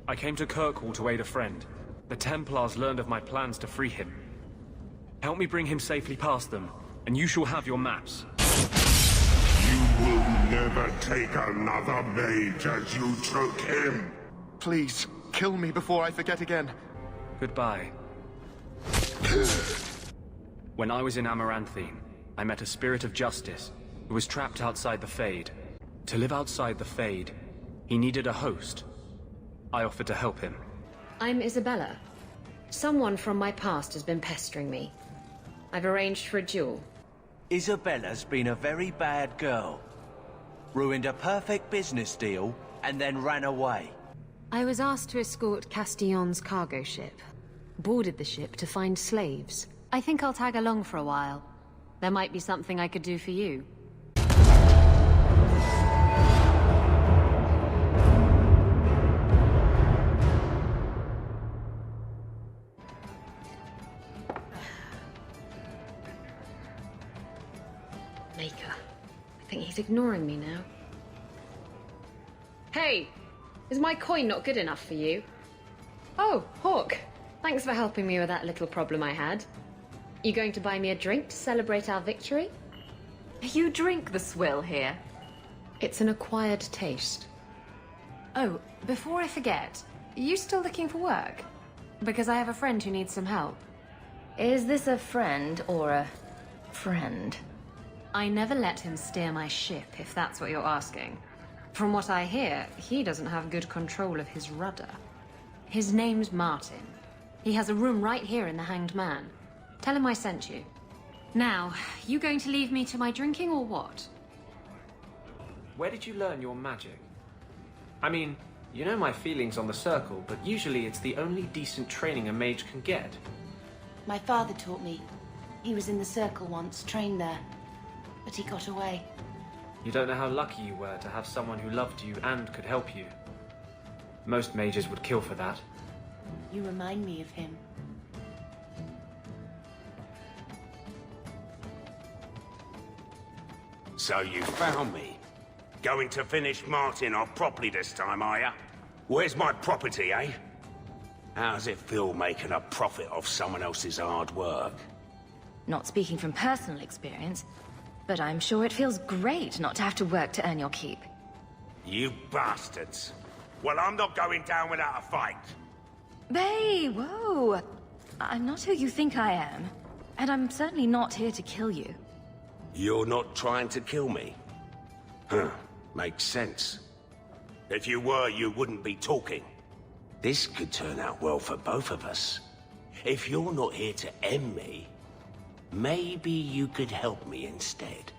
I came to Kirkwall to aid a friend. The Templars learned of my plans to free him. Help me bring him safely past them, and you shall have your maps. You will never take another mage as you took him. Please, kill me before I forget again. Goodbye. When I was in Amaranthine, I met a spirit of justice who was trapped outside the Fade. To live outside the Fade, he needed a host. I offered to help him. I'm Isabella. Someone from my past has been pestering me. I've arranged for a duel. Isabella's been a very bad girl. Ruined a perfect business deal and then ran away. I was asked to escort Castillon's cargo ship. Boarded the ship to find slaves. I think I'll tag along for a while. There might be something I could do for you. Maker. I think he's ignoring me now. Hey! Is my coin not good enough for you? Oh, Hawk. Thanks for helping me with that little problem I had. You going to buy me a drink to celebrate our victory? You drink the swill here? It's an acquired taste. Oh, before I forget, are you still looking for work? Because I have a friend who needs some help. Is this a friend or a friend? I never let him steer my ship, if that's what you're asking. From what I hear, he doesn't have good control of his rudder. His name's Martin. He has a room right here in the Hanged Man. Tell him I sent you. Now, you going to leave me to my drinking or what? Where did you learn your magic? I mean, you know my feelings on the Circle, but usually it's the only decent training a mage can get. My father taught me. He was in the Circle once, trained there. But he got away. You don't know how lucky you were to have someone who loved you and could help you. Most mages would kill for that. You remind me of him. So you found me. Going to finish Martin off properly this time, are ya? Where's my property, eh? How's it feel making a profit off someone else's hard work? Not speaking from personal experience, but I'm sure it feels great not to have to work to earn your keep. You bastards. Well, I'm not going down without a fight. Hey, whoa! I'm not who you think I am, and I'm certainly not here to kill you. You're not trying to kill me? Huh, makes sense. If you were, you wouldn't be talking. This could turn out well for both of us. If you're not here to end me, maybe you could help me instead.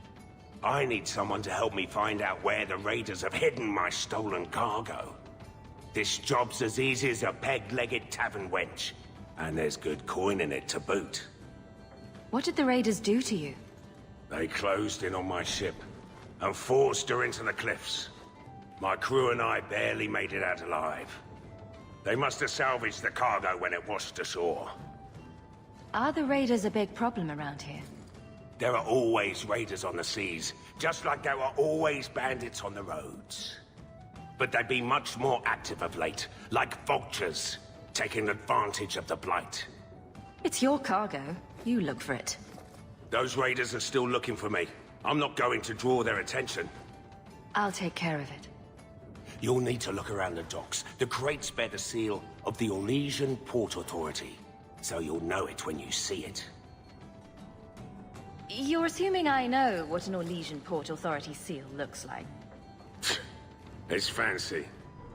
I need someone to help me find out where the raiders have hidden my stolen cargo. This job's as easy as a peg-legged tavern wench, and there's good coin in it to boot. What did the raiders do to you? They closed in on my ship and forced her into the cliffs. My crew and I barely made it out alive. They must have salvaged the cargo when it washed ashore. Are the raiders a big problem around here? There are always raiders on the seas, just like there are always bandits on the roads. But they've been much more active of late, like vultures, taking advantage of the Blight. It's your cargo. You look for it. Those raiders are still looking for me. I'm not going to draw their attention. I'll take care of it. You'll need to look around the docks. The crates bear the seal of the Orlesian Port Authority, so you'll know it when you see it. You're assuming I know what an Orlesian Port Authority seal looks like. It's fancy.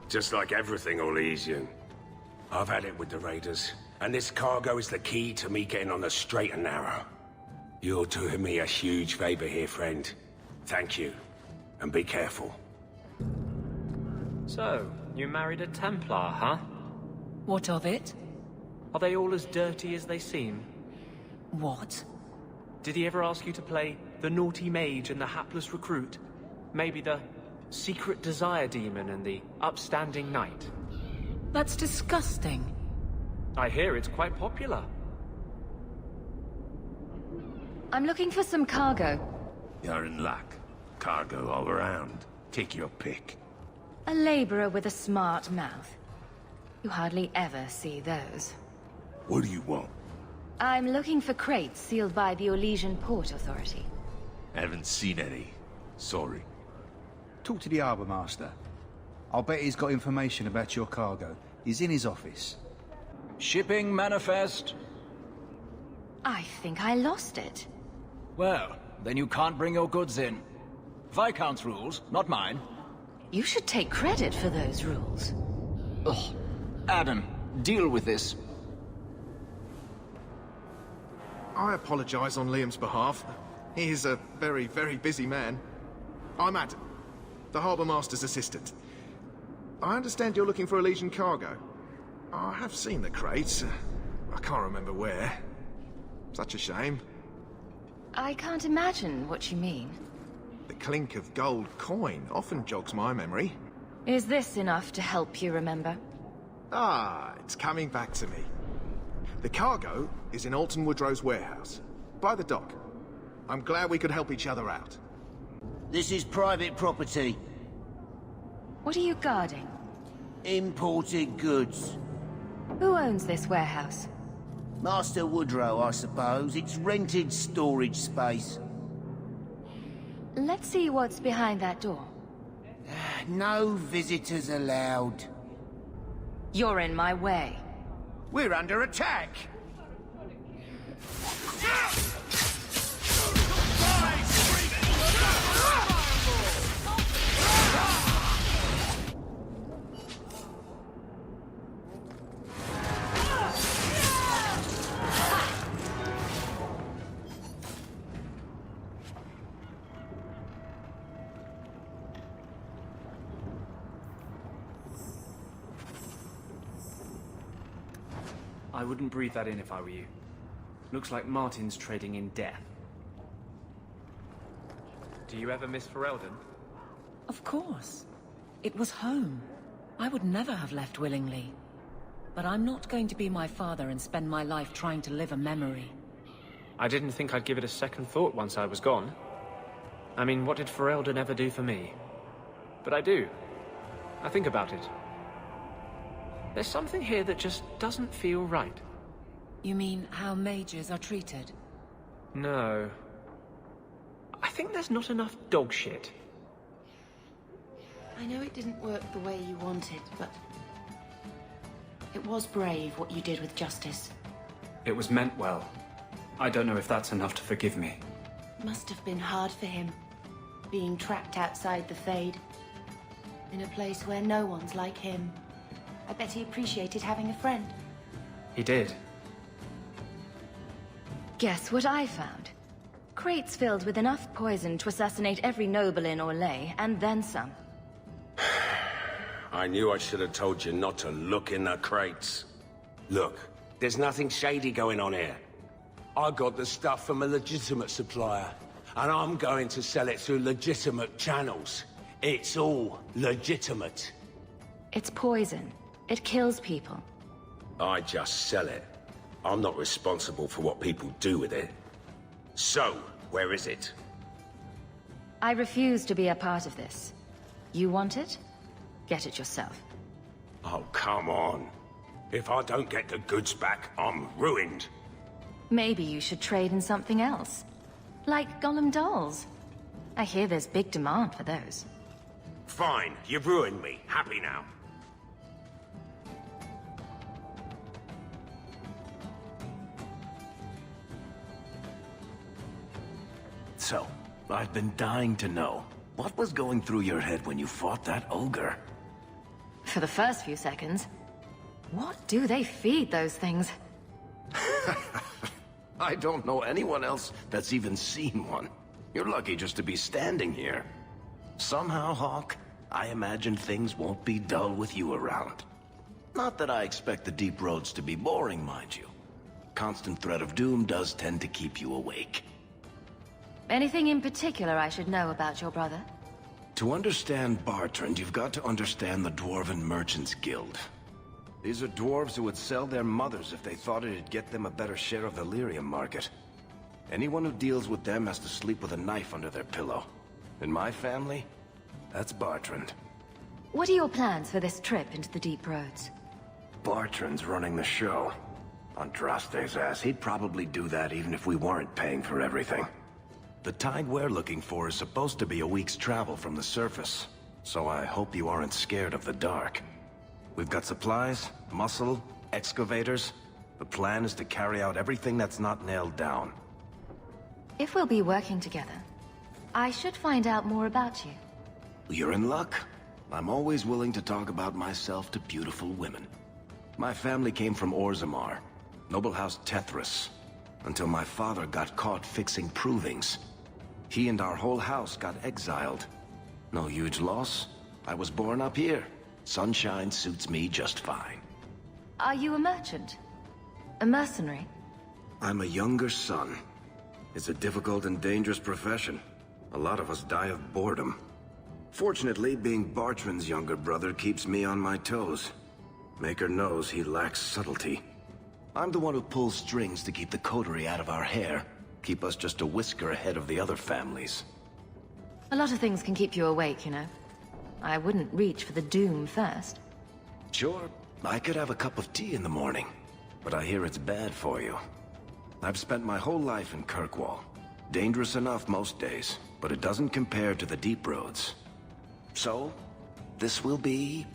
Just like everything Orlesian. I've had it with the raiders, and this cargo is the key to me getting on the straight and narrow. You're doing me a huge favor here, friend. Thank you. And be careful. So, you married a Templar, huh? What of it? Are they all as dirty as they seem? What? Did he ever ask you to play the naughty mage and the hapless recruit? Maybe the secret desire demon and the upstanding knight? That's disgusting. I hear it's quite popular. I'm looking for some cargo. You're in luck. Cargo all around. Take your pick. A laborer with a smart mouth. You hardly ever see those. What do you want? I'm looking for crates sealed by the Orlesian Port Authority. Haven't seen any. Sorry. Talk to the harbour master. I'll bet he's got information about your cargo. He's in his office. Shipping manifest? I think I lost it. Well, then you can't bring your goods in. Viscount's rules, not mine. You should take credit for those rules. Ugh. Adam, deal with this. I apologize on Liam's behalf. He is a very, very busy man. I'm Adam, the Harbour Master's assistant. I understand you're looking for Orlesian cargo. I have seen the crates. I can't remember where. Such a shame. I can't imagine what you mean. The clink of gold coin often jogs my memory. Is this enough to help you remember? Ah, it's coming back to me. The cargo is in Alton Woodrow's warehouse, by the dock. I'm glad we could help each other out. This is private property. What are you guarding? Imported goods. Who owns this warehouse? Master Woodrow, I suppose. It's rented storage space. Let's see what's behind that door. No visitors allowed. You're in my way. We're under attack! I wouldn't breathe that in if I were you. Looks like Martin's trading in death. Do you ever miss Ferelden? Of course. It was home. I would never have left willingly. But I'm not going to be my father and spend my life trying to live a memory. I didn't think I'd give it a second thought once I was gone. I mean, what did Ferelden ever do for me? But I do. I think about it. There's something here that just doesn't feel right. You mean how mages are treated? No. I think there's not enough dog shit. I know it didn't work the way you wanted, but... it was brave what you did with Justice. It was meant well. I don't know if that's enough to forgive me. Must have been hard for him, being trapped outside the Fade. In a place where no one's like him. I bet he appreciated having a friend. He did. Guess what I found? Crates filled with enough poison to assassinate every noble in Orlais, and then some. I knew I should have told you not to look in the crates. Look, there's nothing shady going on here. I got the stuff from a legitimate supplier, and I'm going to sell it through legitimate channels. It's all legitimate. It's poison. It kills people. I just sell it. I'm not responsible for what people do with it. So, where is it? I refuse to be a part of this. You want it? Get it yourself. Oh, come on. If I don't get the goods back, I'm ruined. Maybe you should trade in something else. Like Gollum dolls. I hear there's big demand for those. Fine, you've ruined me. Happy now. So, I've been dying to know. What was going through your head when you fought that ogre? For the first few seconds. What do they feed those things? I don't know anyone else that's even seen one. You're lucky just to be standing here. Somehow, Hawk, I imagine things won't be dull with you around. Not that I expect the deep roads to be boring, mind you. Constant threat of doom does tend to keep you awake. Anything in particular I should know about your brother? To understand Bartrand, you've got to understand the Dwarven Merchants Guild. These are dwarves who would sell their mothers if they thought it'd get them a better share of the lyrium market. Anyone who deals with them has to sleep with a knife under their pillow. In my family, that's Bartrand. What are your plans for this trip into the deep roads? Bartrand's running the show. Andraste's ass, he'd probably do that even if we weren't paying for everything. The tide we're looking for is supposed to be a week's travel from the surface, so I hope you aren't scared of the dark. We've got supplies, muscle, excavators. The plan is to carry out everything that's not nailed down. If we'll be working together, I should find out more about you. You're in luck. I'm always willing to talk about myself to beautiful women. My family came from Orzammar, noble house Tethras, until my father got caught fixing provings. He and our whole house got exiled. No huge loss. I was born up here. Sunshine suits me just fine. Are you a merchant? A mercenary? I'm a younger son. It's a difficult and dangerous profession. A lot of us die of boredom. Fortunately, being Bartrand's younger brother keeps me on my toes. Maker knows he lacks subtlety. I'm the one who pulls strings to keep the coterie out of our hair. Keep us just a whisker ahead of the other families. A lot of things can keep you awake, you know. I wouldn't reach for the doom first. Sure, I could have a cup of tea in the morning, but I hear it's bad for you. I've spent my whole life in Kirkwall. Dangerous enough most days, but it doesn't compare to the deep roads. So, this will be,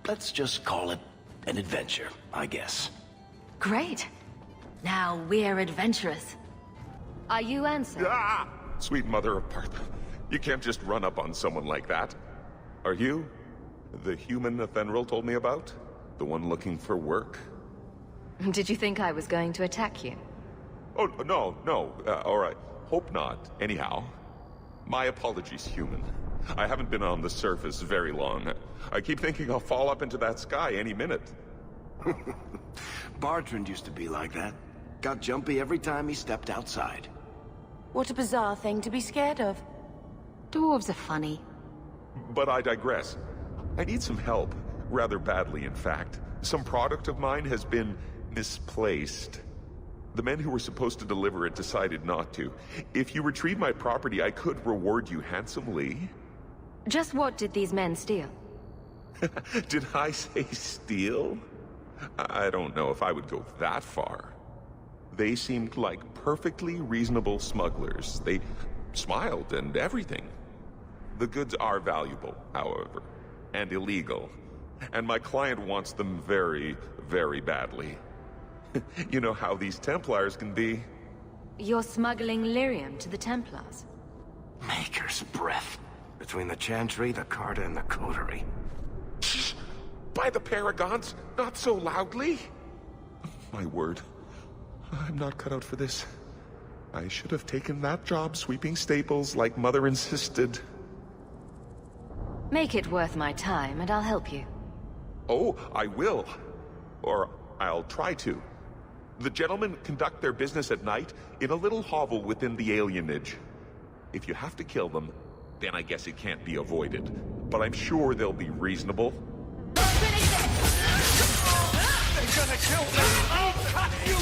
let's just call it an adventure, I guess. Great. Now we're adventurous. Are you Ansel? Ah! Sweet mother of Partha. You can't just run up on someone like that. Are you the human Athenril told me about? The one looking for work? Did you think I was going to attack you? Oh, no. All right. Hope not. Anyhow, my apologies, human. I haven't been on the surface very long. I keep thinking I'll fall up into that sky any minute. Bartrand used to be like that. Got jumpy every time he stepped outside. What a bizarre thing to be scared of. Dwarves are funny. But I digress. I need some help. Rather badly, in fact. Some product of mine has been misplaced. The men who were supposed to deliver it decided not to. If you retrieve my property, I could reward you handsomely. Just what did these men steal? Did I say steal? I don't know if I would go that far. They seemed like perfectly reasonable smugglers. They smiled and everything. The goods are valuable, however, and illegal. And my client wants them very, very badly. You know how these Templars can be. You're smuggling lyrium to the Templars? Maker's breath. Between the Chantry, the Carta, and the Coterie. Shh! By the Paragons, not so loudly! My word. I'm not cut out for this. I should have taken that job sweeping stables like Mother insisted. Make it worth my time, and I'll help you. Oh, I will. Or I'll try to. The gentlemen conduct their business at night in a little hovel within the alienage. If you have to kill them, then I guess it can't be avoided. But I'm sure they'll be reasonable. They're gonna kill them! I'll cut you!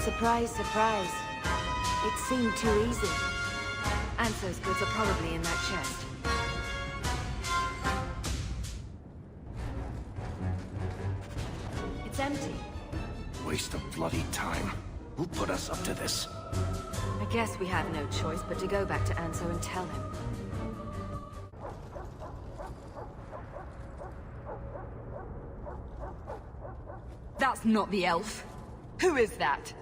Surprise, surprise. It seemed too easy. Anso's goods are probably in that chest. It's empty. Waste of bloody time. Who put us up to this? I guess we have no choice but to go back to Anso and tell him. That's not the elf. Who is that?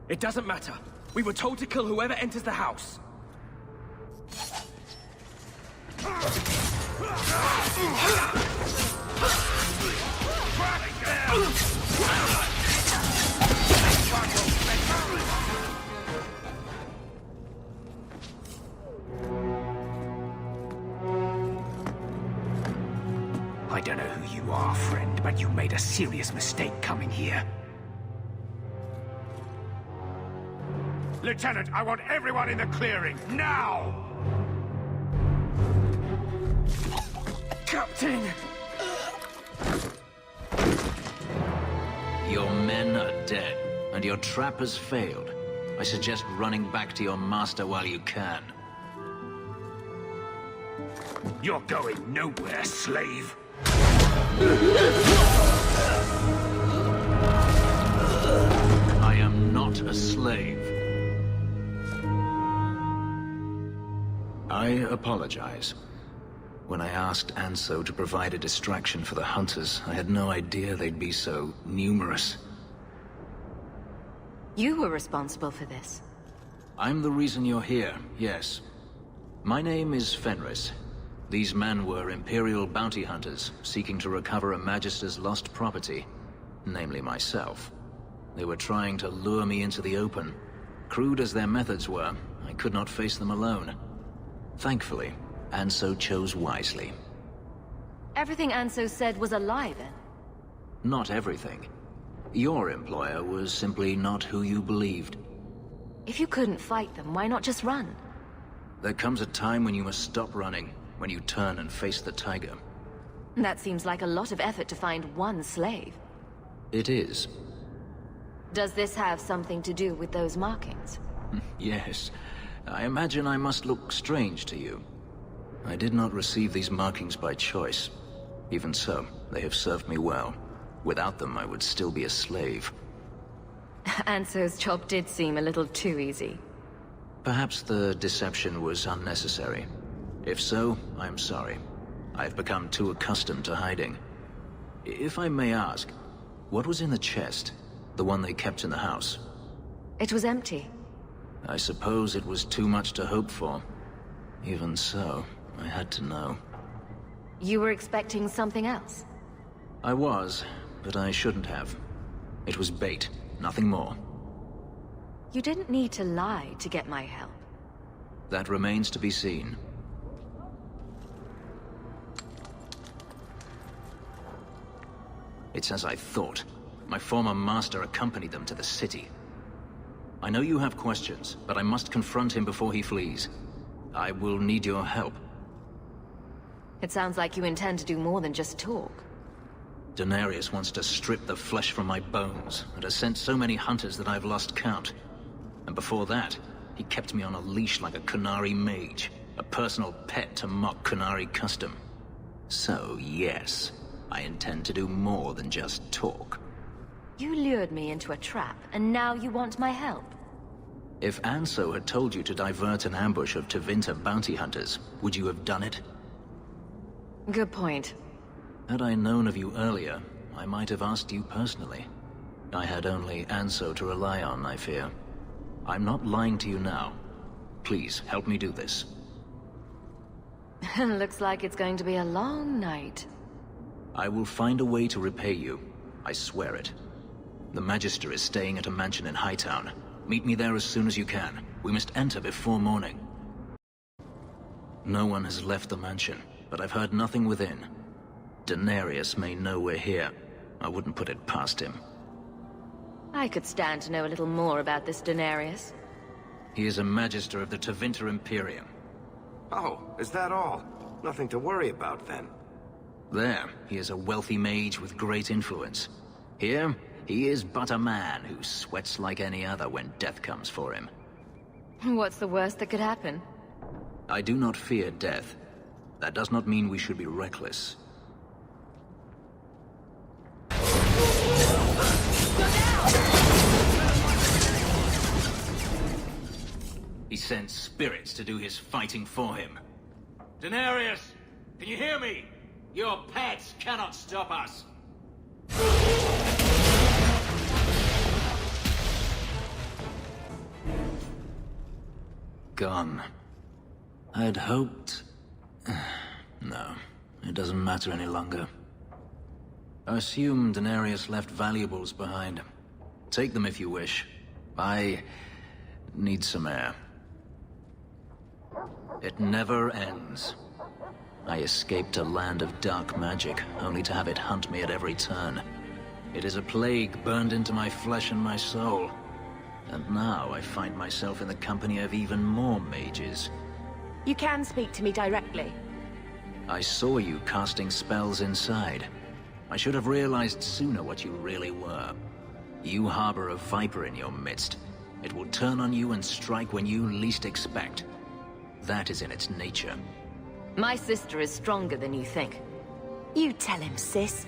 It doesn't matter. We were told to kill whoever enters the house. I don't know who you are, friend, but you made a serious mistake coming here. Lieutenant, I want everyone in the clearing, now! Captain! Your men are dead, and your trap has failed. I suggest running back to your master while you can. You're going nowhere, slave. I am not a slave. I apologize. When I asked Anso to provide a distraction for the hunters, I had no idea they'd be so numerous. You were responsible for this. I'm the reason you're here, yes. My name is Fenris. These men were Imperial bounty hunters, seeking to recover a Magister's lost property, namely myself. They were trying to lure me into the open. Crude as their methods were, I could not face them alone. Thankfully, Anso chose wisely. Everything Anso said was a lie, then? Not everything. Your employer was simply not who you believed. If you couldn't fight them, why not just run? There comes a time when you must stop running, when you turn and face the tiger. That seems like a lot of effort to find one slave. It is. Does this have something to do with those markings? Yes. I imagine I must look strange to you. I did not receive these markings by choice. Even so, they have served me well. Without them, I would still be a slave. Anso's job did seem a little too easy. Perhaps the deception was unnecessary. If so, I'm sorry. I've become too accustomed to hiding. If I may ask, what was in the chest? The one they kept in the house? It was empty. I suppose it was too much to hope for. Even so, I had to know. You were expecting something else? I was, but I shouldn't have. It was bait, nothing more. You didn't need to lie to get my help. That remains to be seen. It's as I thought. My former master accompanied them to the city. I know you have questions, but I must confront him before he flees. I will need your help. It sounds like you intend to do more than just talk. Denarius wants to strip the flesh from my bones, and has sent so many hunters that I've lost count. And before that, he kept me on a leash like a Qunari mage, a personal pet to mock Qunari custom. So, yes, I intend to do more than just talk. You lured me into a trap, and now you want my help. If Anso had told you to divert an ambush of Tevinter bounty hunters, would you have done it? Good point. Had I known of you earlier, I might have asked you personally. I had only Anso to rely on, I fear. I'm not lying to you now. Please, help me do this. Looks like it's going to be a long night. I will find a way to repay you. I swear it. The Magister is staying at a mansion in Hightown. Meet me there as soon as you can. We must enter before morning. No one has left the mansion, but I've heard nothing within. Denarius may know we're here. I wouldn't put it past him. I could stand to know a little more about this Denarius. He is a Magister of the Tevinter Imperium. Oh, is that all? Nothing to worry about, then. There, he is a wealthy mage with great influence. Here, he is but a man who sweats like any other when death comes for him. What's the worst that could happen? I do not fear death. That does not mean we should be reckless. He sends spirits to do his fighting for him. Denarius, can you hear me? Your pets cannot stop us. Gone. I'd hoped... No, it doesn't matter any longer. I assume Denarius left valuables behind. Take them if you wish. I need some air. It never ends. I escaped a land of dark magic, only to have it hunt me at every turn. It is a plague burned into my flesh and my soul. And now I find myself in the company of even more mages. You can speak to me directly. I saw you casting spells inside. I should have realized sooner what you really were. You harbor a viper in your midst. It will turn on you and strike when you least expect. That is in its nature. My sister is stronger than you think. You tell him, sis.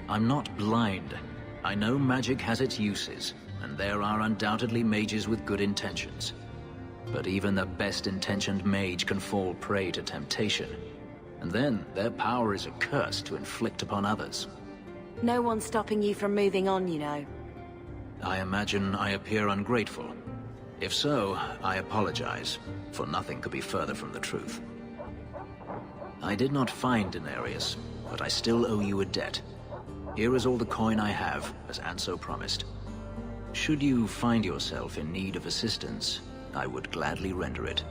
I'm not blind. I know magic has its uses, and there are undoubtedly mages with good intentions. But even the best-intentioned mage can fall prey to temptation. And then their power is a curse to inflict upon others. No one's stopping you from moving on, you know. I imagine I appear ungrateful. If so, I apologize, for nothing could be further from the truth. I did not find Denarius, but I still owe you a debt. Here is all the coin I have, as Anso promised. Should you find yourself in need of assistance, I would gladly render it.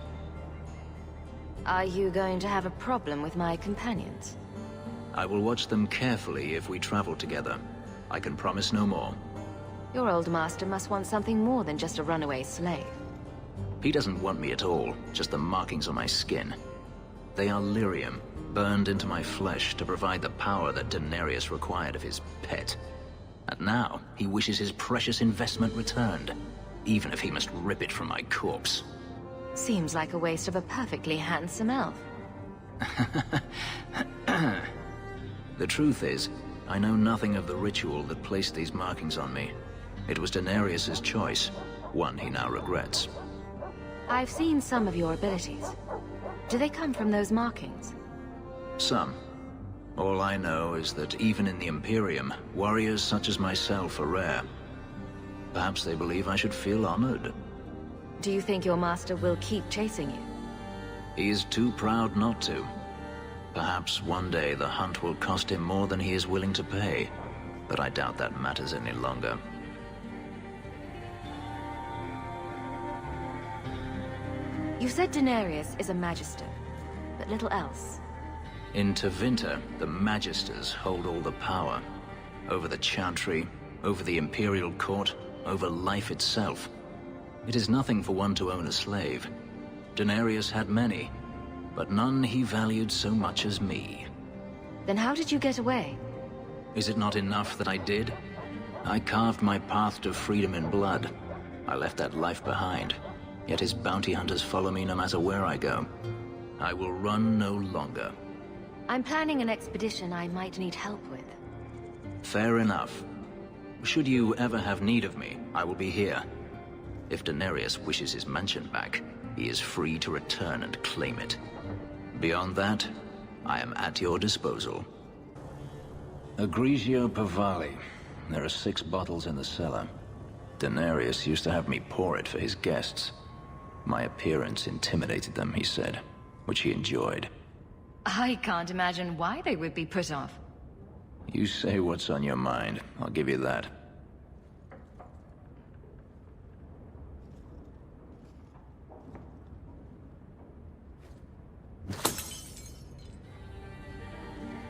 Are you going to have a problem with my companions? I will watch them carefully if we travel together. I can promise no more. Your old master must want something more than just a runaway slave. He doesn't want me at all, just the markings on my skin. They are lyrium, burned into my flesh to provide the power that Denarius required of his pet. And now, he wishes his precious investment returned, even if he must rip it from my corpse. Seems like a waste of a perfectly handsome elf. The truth is, I know nothing of the ritual that placed these markings on me. It was Denarius's choice, one he now regrets. I've seen some of your abilities. Do they come from those markings? Some. All I know is that even in the Imperium, warriors such as myself are rare. Perhaps they believe I should feel honored. Do you think your master will keep chasing you? He is too proud not to. Perhaps one day the hunt will cost him more than he is willing to pay, but I doubt that matters any longer. You said Denarius is a magister, but little else. In Tevinter, the Magisters hold all the power. Over the Chantry, over the Imperial Court, over life itself. It is nothing for one to own a slave. Denarius had many, but none he valued so much as me. Then how did you get away? Is it not enough that I did? I carved my path to freedom in blood. I left that life behind. Yet his bounty hunters follow me no matter where I go. I will run no longer. I'm planning an expedition I might need help with. Fair enough. Should you ever have need of me, I will be here. If Denarius wishes his mansion back, he is free to return and claim it. Beyond that, I am at your disposal. Agrigio Pavali. There are 6 bottles in the cellar. Denarius used to have me pour it for his guests. My appearance intimidated them, he said, which he enjoyed. I can't imagine why they would be put off. You say what's on your mind, I'll give you that.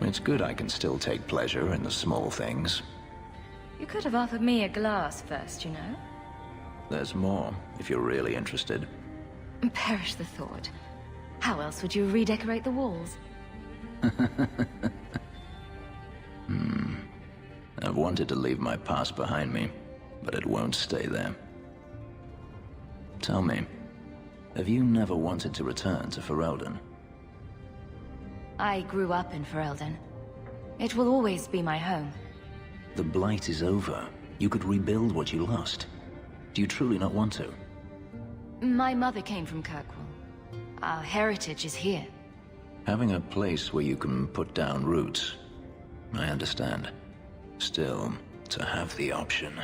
It's good I can still take pleasure in the small things. You could have offered me a glass first, you know. There's more, if you're really interested. Perish the thought. How else would you redecorate the walls? I've wanted to leave my past behind me, but it won't stay there. Tell me, have you never wanted to return to Ferelden? I grew up in Ferelden. It will always be my home. The Blight is over. You could rebuild what you lost. Do you truly not want to? My mother came from Kirkwall. Our heritage is here. Having a place where you can put down roots, I understand. Still, to have the option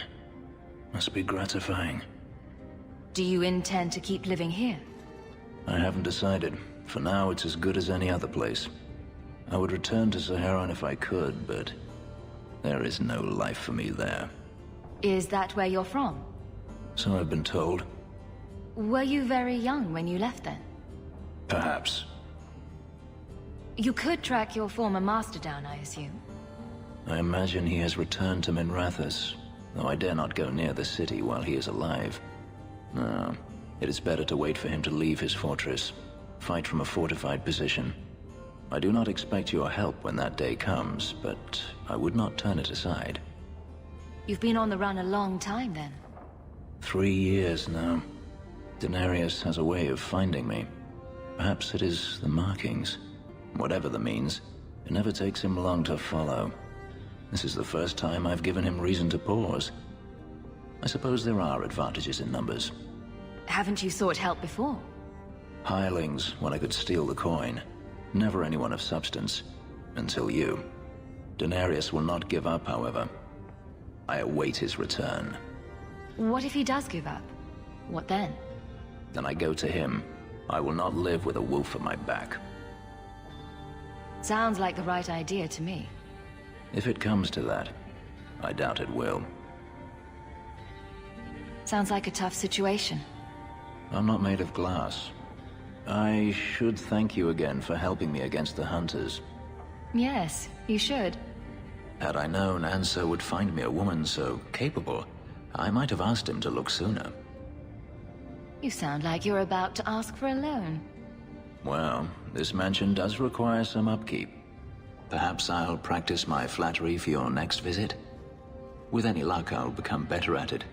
must be gratifying. Do you intend to keep living here? I haven't decided. For now, it's as good as any other place. I would return to Saharan if I could, but there is no life for me there. Is that where you're from? So I've been told. Were you very young when you left then? Perhaps. You could track your former master down, I assume. I imagine he has returned to Minrathous, though I dare not go near the city while he is alive. No, it is better to wait for him to leave his fortress, fight from a fortified position. I do not expect your help when that day comes, but I would not turn it aside. You've been on the run a long time, then. 3 years now. Denarius has a way of finding me. Perhaps it is the markings. Whatever the means, It never takes him long to follow. This is the first time I've given him reason to pause. I suppose there are advantages in numbers. Haven't you sought help before? Hirelings, when I could steal the coin. Never anyone of substance. Until you. Denarius will not give up, however. I await his return. What if he does give up? What then? Then I go to him. I will not live with a wolf at my back. Sounds like the right idea to me. If it comes to that, I doubt it will. Sounds like a tough situation. I'm not made of glass. I should thank you again for helping me against the hunters. Yes, you should. Had I known Ansel would find me a woman so capable, I might have asked him to look sooner. You sound like you're about to ask for a loan. Well, this mansion does require some upkeep. Perhaps I'll practice my flattery for your next visit. With any luck, I'll become better at it.